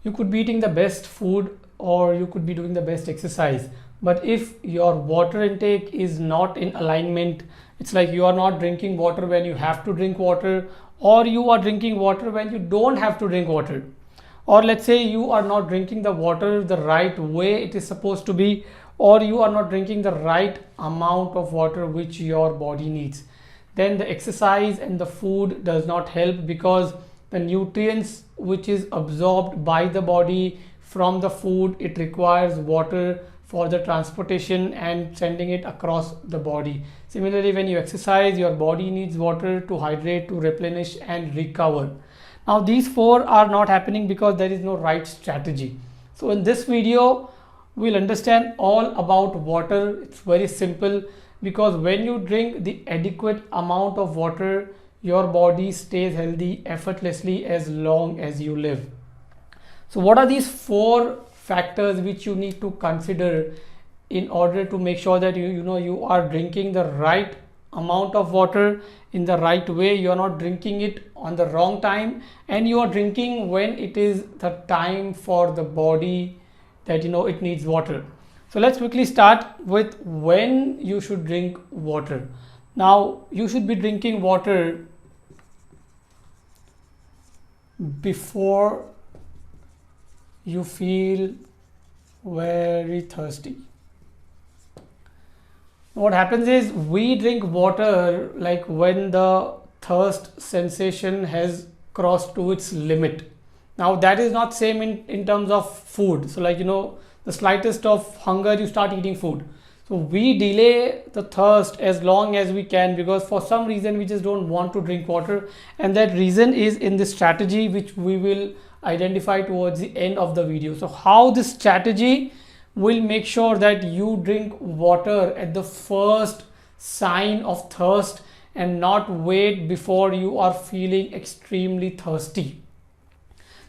You could be eating the best food or you could be doing the best exercise, but if your water intake is not in alignment, it's like you are not drinking water when you have to drink water, or you are drinking water when you don't have to drink water, or let's say you are not drinking the water the right way it is supposed to be, or you are not drinking the right amount of water which your body needs, then the exercise and the food does not help, because the nutrients which is absorbed by the body from the food, it requires water for the transportation and sending it across the body. Similarly, when you exercise, your body needs water to hydrate, to replenish and recover. Now these four are not happening because there is no right strategy. So in this video we'll understand all about water. It's very simple, because when you drink the adequate amount of water, your body stays healthy effortlessly as long as you live. So what are these four factors which you need to consider in order to make sure that you are drinking the right amount of water in the right way, you are not drinking it on the wrong time, and you are drinking when it is the time for the body that it needs water. So let's quickly start with when you should drink water. Now you should be drinking water before you feel very thirsty. What happens is we drink water like when the thirst sensation has crossed to its limit. Now that is not same in terms of food. So like the slightest of hunger, you start eating food. So we delay the thirst as long as we can, because for some reason we just don't want to drink water, and that reason is in this strategy which we will identify towards the end of the video. So how this strategy will make sure that you drink water at the first sign of thirst and not wait before you are feeling extremely thirsty.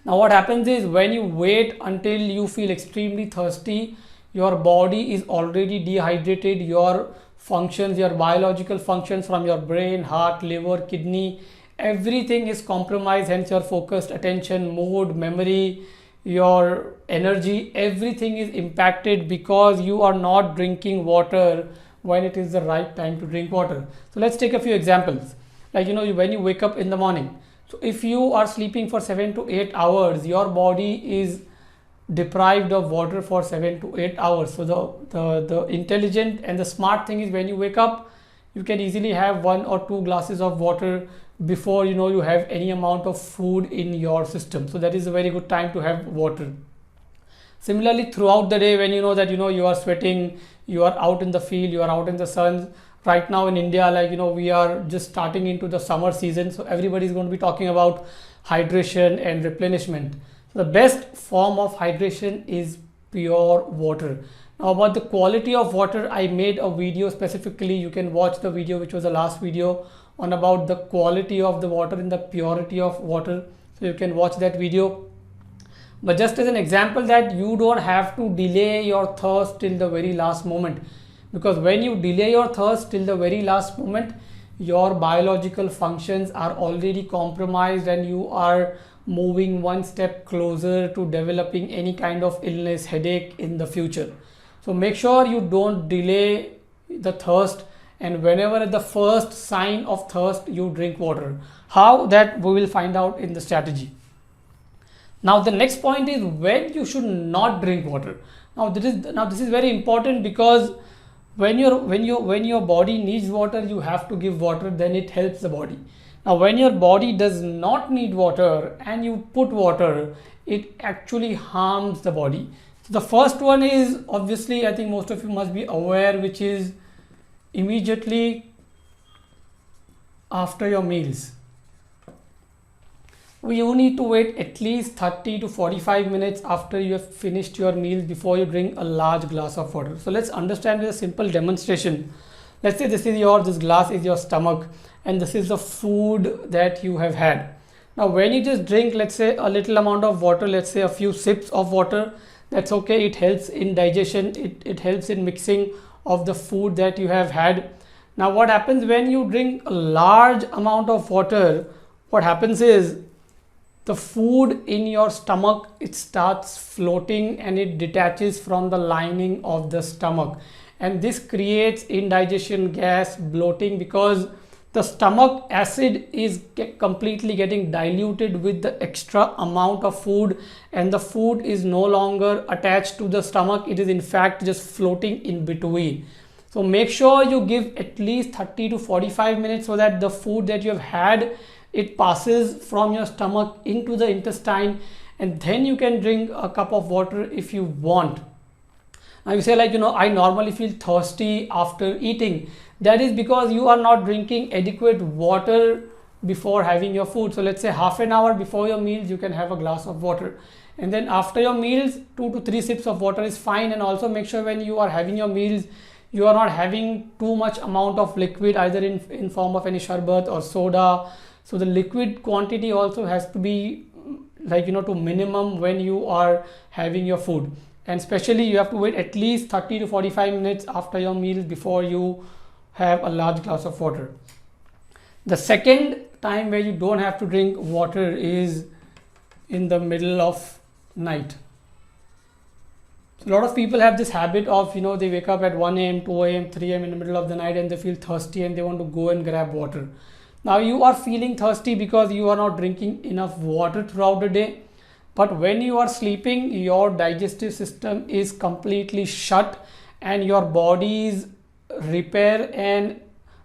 Now what happens is when you wait until you feel extremely thirsty, your body is already dehydrated. Your functions, your biological functions from your brain, heart, liver, kidney, everything is compromised. Hence your focused attention, mood, memory, your energy, everything is impacted because you are not drinking water when it is the right time to drink water. So let's take a few examples. Like when you wake up in the morning, so if you are sleeping for 7 to 8 hours, your body is deprived of water for 7 to 8 hours. So the intelligent and the smart thing is, when you wake up, you can easily have 1 or 2 glasses of water before you have any amount of food in your system. So that is a very good time to have water. Similarly, throughout the day, when you know that you are sweating, you are out in the field, you are out in the sun. Right now in India, like we are just starting into the summer season, so everybody is going to be talking about hydration and replenishment. So the best form of hydration is pure water. Now about the quality of water, I made a video specifically. You can watch the video which was the last video on about the quality of the water and the purity of water. So you can watch that video. But just as an example, that you don't have to delay your thirst till the very last moment, because when you delay your thirst till the very last moment, your biological functions are already compromised and you are moving one step closer to developing any kind of illness, headache in the future. So make sure you don't delay the thirst, and whenever at the first sign of thirst, you drink water. How? That we will find out in the strategy. Now the next point is when you should not drink water. Now this is very important, because when your body needs water, you have to give water, then it helps the body. Now when your body does not need water and you put water, it actually harms the body. So the first one is, obviously I think most of you must be aware, which is immediately after your meals. You need to wait at least 30 to 45 minutes after you have finished your meal before you drink a large glass of water. So let's understand with a simple demonstration. Let's say this glass is your stomach and this is the food that you have had. Now when you just drink, let's say a little amount of water, let's say a few sips of water, that's okay. It helps in digestion, it helps in mixing of the food that you have had. Now what happens when you drink a large amount of water? What happens is the food in your stomach, it starts floating and it detaches from the lining of the stomach, and this creates indigestion, gas, bloating, because the stomach acid is completely getting diluted with the extra amount of food, and the food is no longer attached to the stomach, it is in fact just floating in between. So make sure you give at least 30 to 45 minutes so that the food that you have had, it passes from your stomach into the intestine, and then you can drink a cup of water if you want. Now you say, like, I normally feel thirsty after eating. That is because you are not drinking adequate water before having your food. So let's say half an hour before your meals, you can have a glass of water. And then after your meals, 2 to 3 sips of water is fine. And also make sure when you are having your meals, you are not having too much amount of liquid, either in form of any sharbat or soda. So the liquid quantity also has to be to minimum when you are having your food. And especially you have to wait at least 30 to 45 minutes after your meal before you have a large glass of water. The second time where you don't have to drink water is in the middle of night. So a lot of people have this habit of, they wake up at 1 a.m., 2 a.m., 3 a.m. in the middle of the night and they feel thirsty and they want to go and grab water. Now you are feeling thirsty because you are not drinking enough water throughout the day. But when you are sleeping, your digestive system is completely shut and your body's repair and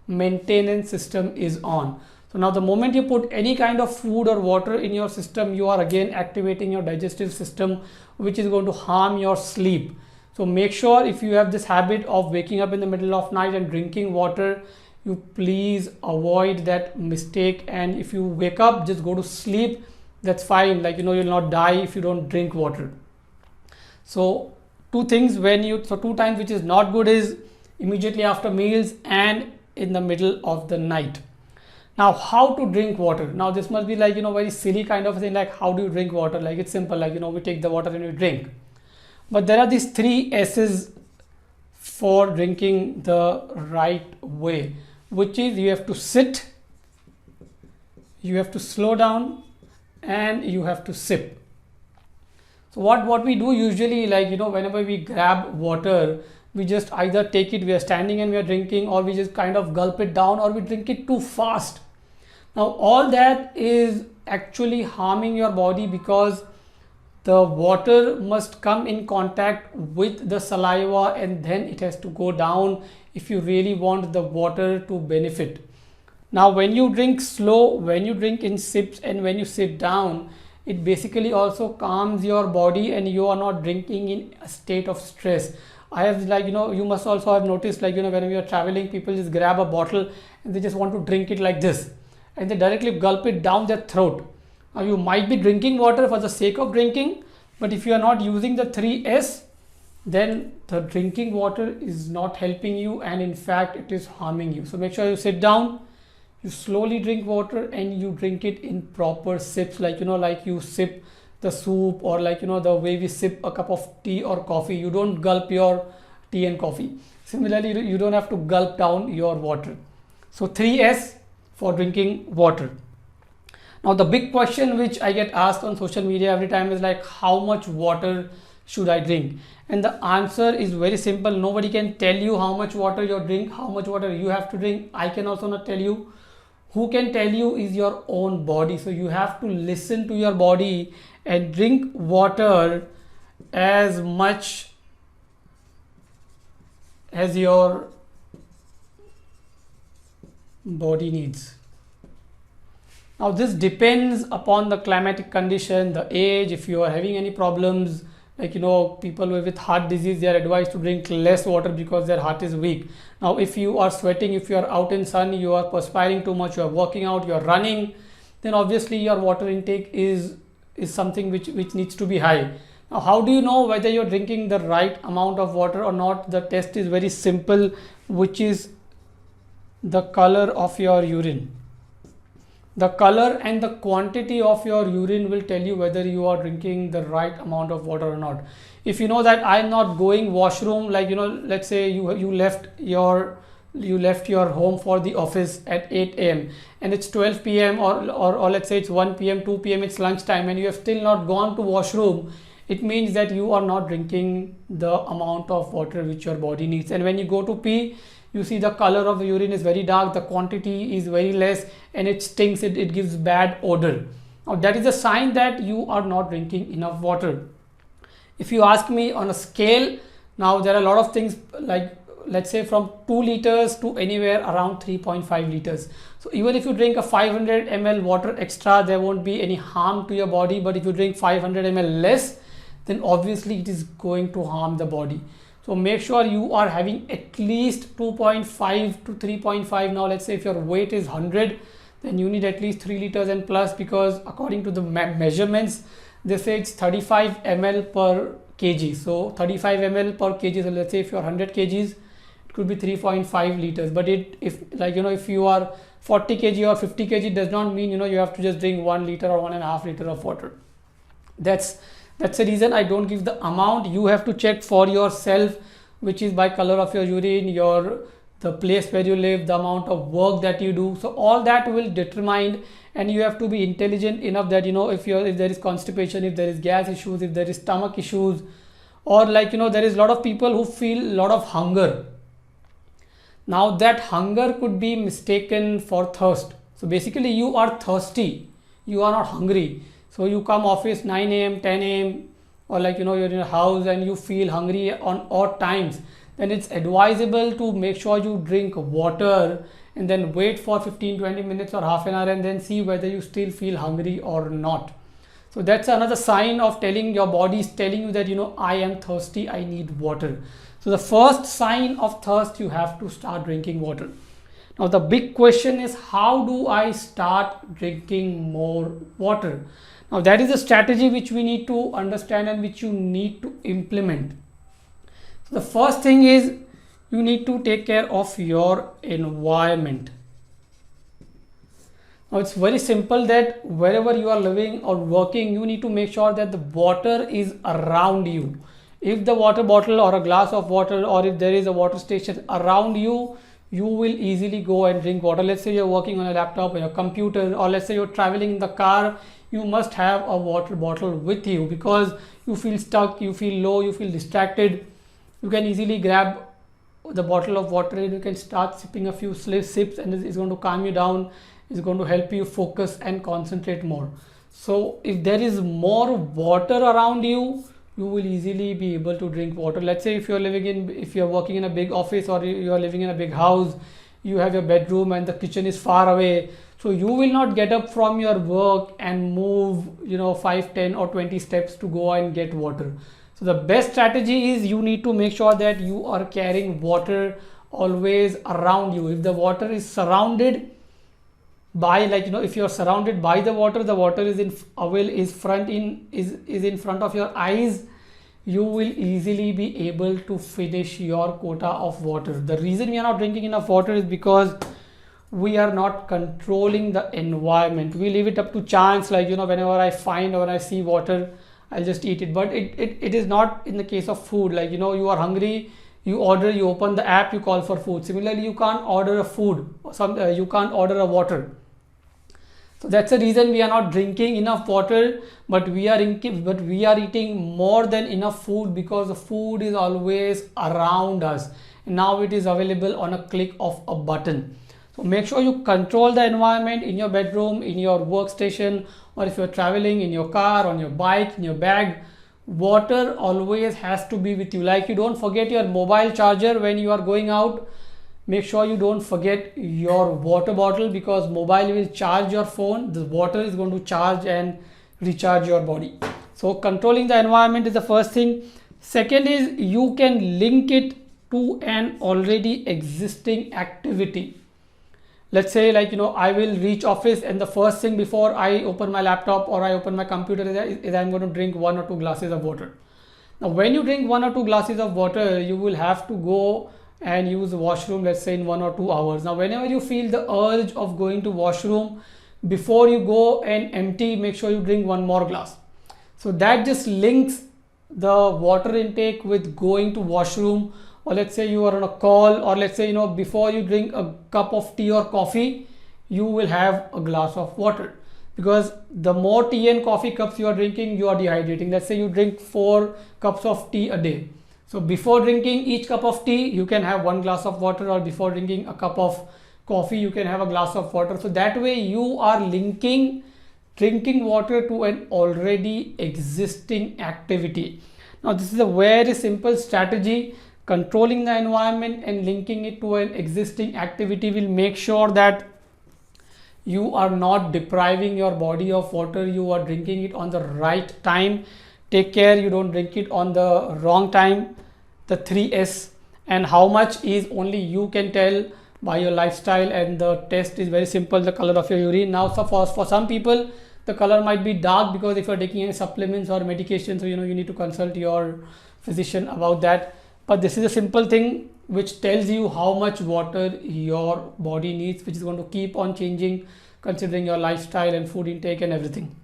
maintenance system is on. So now the moment you put any kind of food or water in your system, you are again activating your digestive system, which is going to harm your sleep. So make sure, if you have this habit of waking up in the middle of night and drinking water, you please avoid that mistake. And if you wake up, just go to sleep. That's fine. You'll not die if you don't drink water. So two times which is not good is immediately after meals and in the middle of the night. Now, how to drink water? Now this must be very silly kind of thing, like how do you drink water? It's simple, we take the water and we drink. But there are these 3 S's for drinking the right way, which is you have to sit, you have to slow down, and you have to sip. So what we do usually, whenever we grab water, we just either take it, we are standing and we are drinking, or we just kind of gulp it down, or we drink it too fast. Now all that is actually harming your body, because the water must come in contact with the saliva and then it has to go down if you really want the water to benefit. Now when you drink slow, when you drink in sips, and when you sit down, it basically also calms your body and you are not drinking in a state of stress. I have you must also have noticed whenever you are traveling, people just grab a bottle and they just want to drink it like this and they directly gulp it down their throat. Now you might be drinking water for the sake of drinking, but if you are not using the 3S, then the drinking water is not helping you and in fact it is harming you. So make sure you sit down, you slowly drink water and you drink it in proper sips, like you sip the soup, or the way we sip a cup of tea or coffee. You don't gulp your tea and coffee. Similarly, you don't have to gulp down your water. So 3S for drinking water. Now the big question which I get asked on social media every time is how much water should I drink? And the answer is very simple. Nobody can tell you how much water you drink, how much water you have to drink. I can also not tell you. Who can tell you is your own body. So you have to listen to your body and drink water as much as your body needs. Now this depends upon the climatic condition, the age. If you are having any problems, people with heart disease, they are advised to drink less water because their heart is weak. Now if you are sweating, if you are out in sun, you are perspiring too much, you are working out, you are running, then obviously your water intake is something which needs to be high. Now how do you know whether you're drinking the right amount of water or not? The test is very simple, which is the color of your urine. The color and the quantity of your urine will tell you whether you are drinking the right amount of water or not. If you know that I'm not going washroom, let's say you left your you left your home for the office at 8 a.m. and it's 12 p.m. or let's say it's 1 p.m., 2 p.m., it's lunchtime, and you have still not gone to washroom, it means that you are not drinking the amount of water which your body needs. And when you go to pee, you see the color of the urine is very dark, the quantity is very less, and it stinks, it gives bad odor. Now that is a sign that you are not drinking enough water. If you ask me on a scale, now there are a lot of things, like let's say from 2 liters to anywhere around 3.5 liters. So even if you drink a 500 ml water extra, there won't be any harm to your body. But if you drink 500 ml less, then obviously it is going to harm the body. So make sure you are having at least 2.5 to 3.5. Now let's say if your weight is 100, then you need at least 3 liters and plus, because according to the measurements, they say it's 35 ml per kg. So 35 ml per kg. So let's say if you're 100 kgs, it could be 3.5 liters. But if you are 40 kg or 50 kg, does not mean you have to just drink 1 liter or 1.5 liter of water. That's the reason I don't give the amount. You have to check for yourself, which is by color of your urine, the place where you live, the amount of work that you do. So all that will determine, and you have to be intelligent enough that if there is constipation, if there is gas issues, if there is stomach issues, or there is a lot of people who feel a lot of hunger. Now that hunger could be mistaken for thirst. So basically you are thirsty, you are not hungry. So you come office 9 a.m., 10 a.m., or you're in a house and you feel hungry on odd times, then it's advisable to make sure you drink water and then wait for 15-20 minutes or half an hour and then see whether you still feel hungry or not. So that's another sign of your body is telling you that I am thirsty, I need water. So the first sign of thirst, you have to start drinking water. Now the big question is, how do I start drinking more water? Now that is a strategy which we need to understand and which you need to implement. So the first thing is, you need to take care of your environment. Now it's very simple that wherever you are living or working, you need to make sure that the water is around you. If the water bottle or a glass of water, or if there is a water station around you, you will easily go and drink water. Let's say you're working on a laptop or your computer, or let's say you're traveling in the car, you must have a water bottle with you because you feel stuck, you feel low, you feel distracted. You can easily grab the bottle of water and you can start sipping a few sips, and it's going to calm you down. It's going to help you focus and concentrate more. So if there is more water around you, you will easily be able to drink water. Let's say if you're working in a big office, or you're living in a big house, you have your bedroom and the kitchen is far away. So you will not get up from your work and move 5, 10 or 20 steps to go and get water. So the best strategy is, you need to make sure that you are carrying water always around you. If the water is surrounded by, if you're surrounded by the water is in front of your eyes, you will easily be able to finish your quota of water. The reason we are not drinking enough water is because we are not controlling the environment. We leave it up to chance, whenever I find or when I see water, I'll just eat it. But it is not in the case of food. You are hungry, you order, you open the app, you call for food. Similarly, you can't order a food, you can't order a water. So that's the reason we are not drinking enough water, but we are eating more than enough food, because the food is always around us. Now it is available on a click of a button. So make sure you control the environment in your bedroom, in your workstation, or if you're traveling in your car, on your bike, in your bag. Water always has to be with you. You don't forget your mobile charger when you are going out. Make sure you don't forget your water bottle, because mobile will charge your phone. The water is going to charge and recharge your body. So controlling the environment is the first thing. Second is, you can link it to an already existing activity. Let's say I will reach office, and the first thing before I open my laptop or I open my computer is I'm going to drink 1 or 2 glasses of water. Now when you drink 1 or 2 glasses of water, you will have to go and use the washroom, let's say in 1 or 2 hours. Now whenever you feel the urge of going to washroom, before you go and empty, make sure you drink 1 more glass. So that just links the water intake with going to washroom or let's say you are on a call, or let's say, before you drink a cup of tea or coffee, you will have a glass of water, because the more tea and coffee cups you are drinking, you are dehydrating. Let's say you drink 4 cups of tea a day. So before drinking each cup of tea, you can have 1 glass of water, or before drinking a cup of coffee, you can have a glass of water. So that way you are linking drinking water to an already existing activity. Now this is a very simple strategy. Controlling the environment and linking it to an existing activity will make sure that you are not depriving your body of water. You are drinking it on the right time. Take care you don't drink it on the wrong time. The 3S, and how much is only you can tell by your lifestyle, and the test is very simple: the color of your urine. Now, so for some people, the color might be dark because if you're taking any supplements or medication, so you need to consult your physician about that. But this is a simple thing which tells you how much water your body needs, which is going to keep on changing considering your lifestyle and food intake and everything.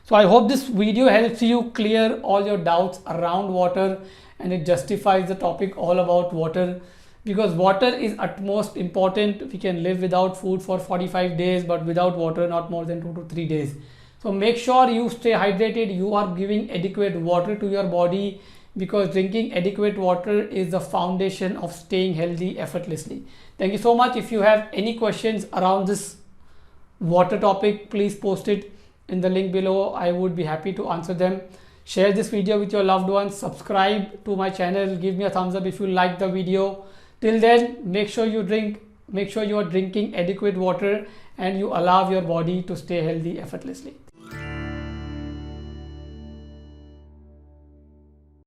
So I hope this video helps you clear all your doubts around water, and it justifies the topic all about water, because water is utmost important. We can live without food for 45 days, but without water not more than 2 to 3 days. So make sure you stay hydrated, you are giving adequate water to your body, because drinking adequate water is the foundation of staying healthy effortlessly. Thank you so much. If you have any questions around this water topic, please post it in the link below. I would be happy to answer them. Share this video with your loved ones. Subscribe to my channel. Give me a thumbs up if you like the video. Till then, make sure you are drinking adequate water, and you allow your body to stay healthy effortlessly.